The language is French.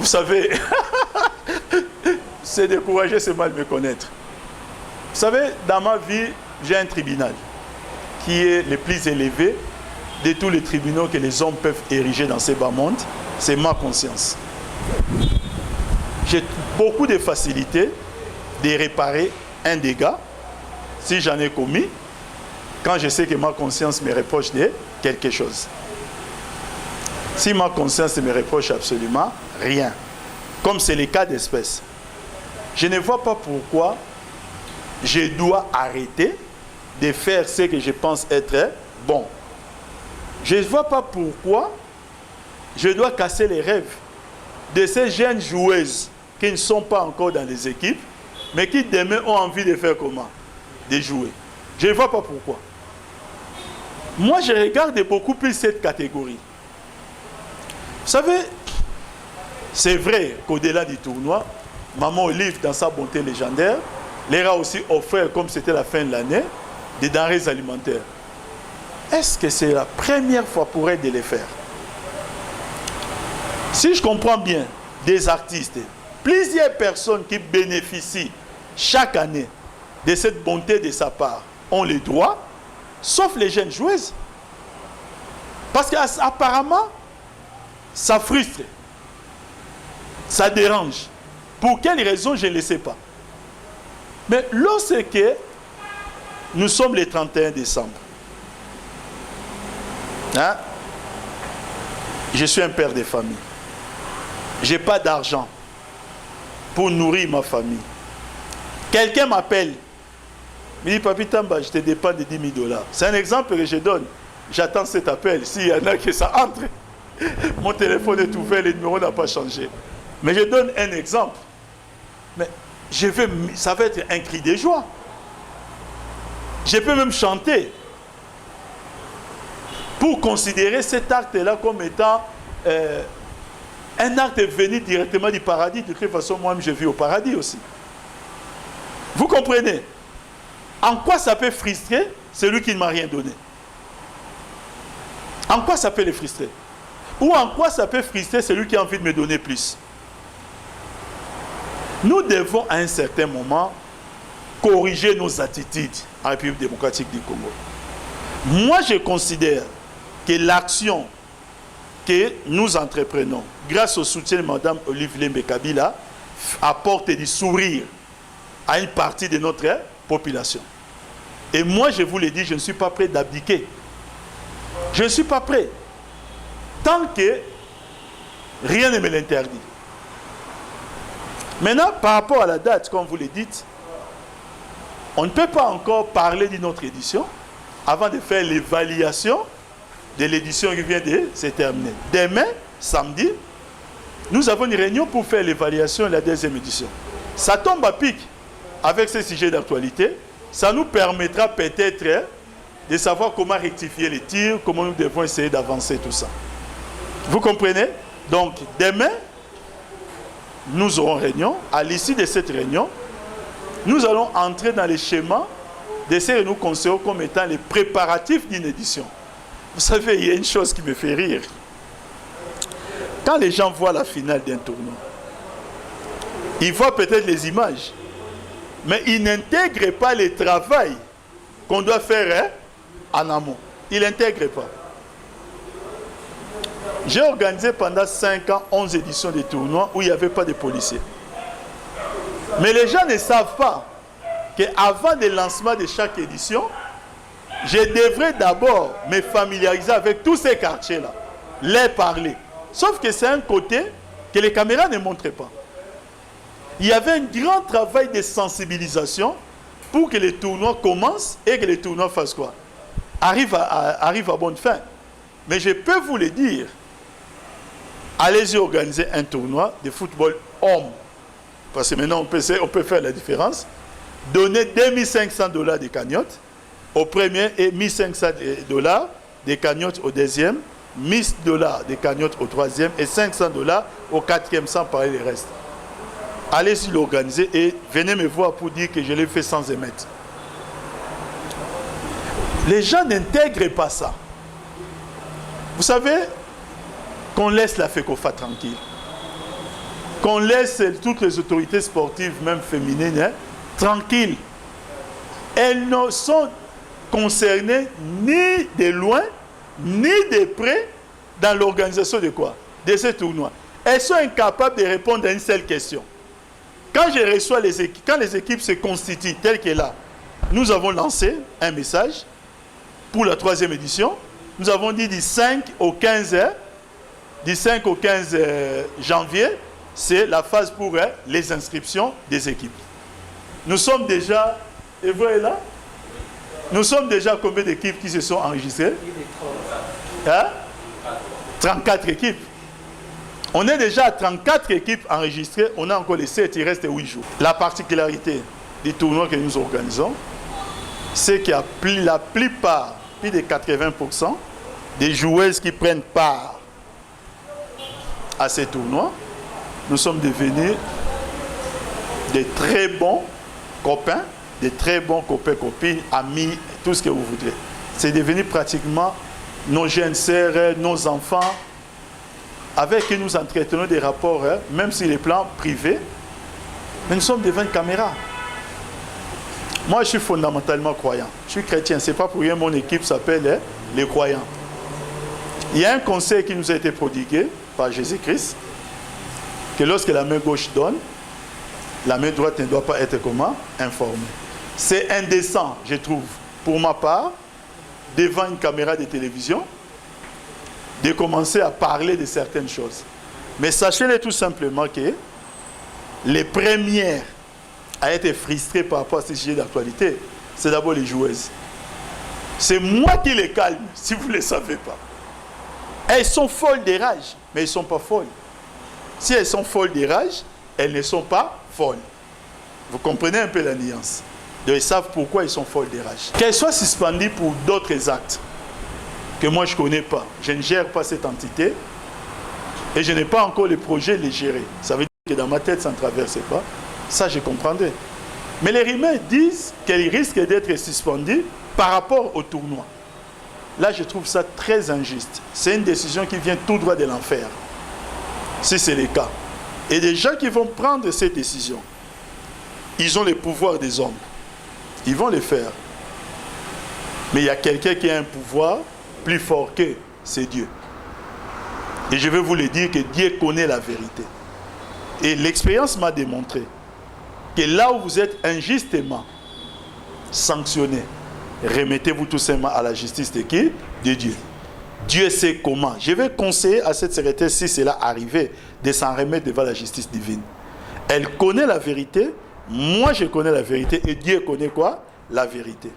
Vous savez, c'est décourager, c'est mal me connaître. Vous savez, dans ma vie, j'ai un tribunal qui est le plus élevé de tous les tribunaux que les hommes peuvent ériger dans ces bas mondes. C'est ma conscience. J'ai beaucoup de facilité de réparer un dégât si j'en ai commis quand je sais que ma conscience me reproche de quelque chose. Si ma conscience ne me reproche absolument rien, comme c'est le cas d'espèce, je ne vois pas pourquoi je dois arrêter de faire ce que je pense être bon. Je ne vois pas pourquoi je dois casser les rêves de ces jeunes joueuses qui ne sont pas encore dans les équipes, mais qui demain ont envie de faire comment? De jouer. Je ne vois pas pourquoi. Moi, je regarde beaucoup plus cette catégorie. Vous savez, c'est vrai qu'au-delà du tournoi, Maman Olive, dans sa bonté légendaire, leur a aussi offert, comme c'était la fin de l'année, des denrées alimentaires. Est-ce que c'est la première fois pour elle de les faire? Si je comprends bien, des artistes, plusieurs personnes qui bénéficient chaque année de cette bonté de sa part ont les droits, sauf les jeunes joueuses. Parce qu'apparemment, ça frustre, ça dérange. Pour quelle raison, je ne le sais pas. Mais lorsque nous sommes le 31 décembre, hein, je suis un père de famille. Je n'ai pas d'argent pour nourrir ma famille. Quelqu'un m'appelle. Il dit, Papi Tamba, je te dépends de 10 000 $. C'est un exemple que je donne. J'attends cet appel. S'il y en a qui ça entre, mon téléphone est ouvert, le numéro n'a pas changé. Mais je donne un exemple. Mais ça va être un cri de joie. Je peux même chanter pour considérer cet acte-là comme étant un acte venu directement du paradis. De toute façon, moi-même, je vis au paradis aussi. Vous comprenez? En quoi ça peut frustrer celui qui ne m'a rien donné? En quoi ça peut le frustrer? Ou en quoi ça peut frustrer celui qui a envie de me donner plus? Nous devons à un certain moment corriger nos attitudes en République démocratique du Congo. Moi, je considère que l'action que nous entreprenons, grâce au soutien de Mme Olive Lembe Kabila, apporte du sourire à une partie de notre population. Et moi, je vous l'ai dit, je ne suis pas prêt d'abdiquer. Je ne suis pas prêt. Tant que rien ne me l'interdit. Maintenant, par rapport à la date, comme vous le dites, on ne peut pas encore parler d'une autre édition avant de faire l'évaluation de l'édition qui vient de se terminer. Demain, samedi, nous avons une réunion pour faire l'évaluation de la deuxième édition. Ça tombe à pic avec ce sujet d'actualité. Ça nous permettra peut-être de savoir comment rectifier les tirs, comment nous devons essayer d'avancer tout ça. Vous comprenez? Donc, demain, nous aurons réunion. À l'issue de cette réunion, nous allons entrer dans les schémas de ce que nous considérons comme étant les préparatifs d'une édition. Vous savez, il y a une chose qui me fait rire. Quand les gens voient la finale d'un tournoi, ils voient peut-être les images, mais ils n'intègrent pas le travail qu'on doit faire en amont. Ils n'intègrent pas. J'ai organisé pendant 5 ans 11 éditions de tournois où il n'y avait pas de policiers. Mais les gens ne savent pas qu'avant le lancement de chaque édition, je devrais d'abord me familiariser avec tous ces quartiers-là, les parler. Sauf que c'est un côté que les caméras ne montraient pas. Il y avait un grand travail de sensibilisation pour que les tournois commencent et que les tournois fassent quoi? Arrivent à bonne fin. Mais je peux vous le dire, allez-y organiser un tournoi de football homme. Parce que maintenant, on peut faire la différence. Donnez 2500 $ de cagnotte au premier et 1500 $ de cagnotte au deuxième, 1000 $ de cagnotte au troisième et 500 $ au quatrième, sans parler des restes. Allez-y l'organiser et venez me voir pour dire que je l'ai fait sans émettre. Les gens n'intègrent pas ça. Vous savez qu'on laisse la FECOFA tranquille. qu'on laisse toutes les autorités sportives, même féminines, hein, tranquilles. Elles ne sont concernées ni de loin, ni de près dans l'organisation de quoi? De ces tournois. Elles sont incapables de répondre à une seule question. Quand je reçois les équipes, quand les équipes se constituent telles que là, nous avons lancé un message pour la 3e édition. Nous avons dit du 5 au 15 janvier, c'est la phase pour les inscriptions des équipes. Nous sommes déjà, et vous voyez là, nous sommes déjà combien d'équipes qui se sont enregistrées? Hein? 34 équipes. On est déjà à 34 équipes enregistrées, on a encore les 7, il reste 8 jours. La particularité des tournois que nous organisons, c'est qu'il y a la plupart, plus de 80% des joueuses qui prennent part à ces tournois, nous sommes devenus de très bons copains, copines, amis, tout ce que vous voudrez. C'est devenu pratiquement nos jeunes sœurs, nos enfants, avec qui nous entretenons des rapports, même sur les plans privés, mais nous sommes devant une caméra. Moi, je suis fondamentalement croyant. Je suis chrétien. Ce n'est pas pour rien mon équipe s'appelle les croyants. Il y a un conseil qui nous a été prodigué par Jésus-Christ, que lorsque la main gauche donne, la main droite ne doit pas être comment? Informée. C'est indécent, je trouve, pour ma part, devant une caméra de télévision, de commencer à parler de certaines choses. Mais sachez-le tout simplement que les premières à être frustrées par rapport à ces sujets d'actualité, c'est d'abord les joueuses. C'est moi qui les calme, si vous ne le savez pas. Elles sont folles de rage, mais elles ne sont pas folles. Si elles sont folles de rage, elles ne sont pas folles. Vous comprenez un peu la nuance. Donc ils savent pourquoi ils sont folles de rage. Qu'elles soient suspendues pour d'autres actes que moi je ne connais pas. Je ne gère pas cette entité et je n'ai pas encore le projet de les gérer. Ça veut dire que dans ma tête, ça ne traverse pas. Ça, je comprendrais. Mais les rumeurs disent qu'elles risquent d'être suspendues par rapport au tournoi. Là, je trouve ça très injuste. C'est une décision qui vient tout droit de l'enfer. Si c'est le cas. Et des gens qui vont prendre cette décision, ils ont les pouvoirs des hommes. Ils vont le faire. Mais il y a quelqu'un qui a un pouvoir plus fort que c'est Dieu. Et je vais vous le dire que Dieu connaît la vérité. Et l'expérience m'a démontré que là où vous êtes injustement sanctionné, remettez-vous tout simplement à la justice de qui? De Dieu. Dieu sait comment. Je vais conseiller à cette secrétaire, si cela arrivait, de s'en remettre devant la justice divine. Elle connaît la vérité, moi je connais la vérité, et Dieu connaît quoi? La vérité.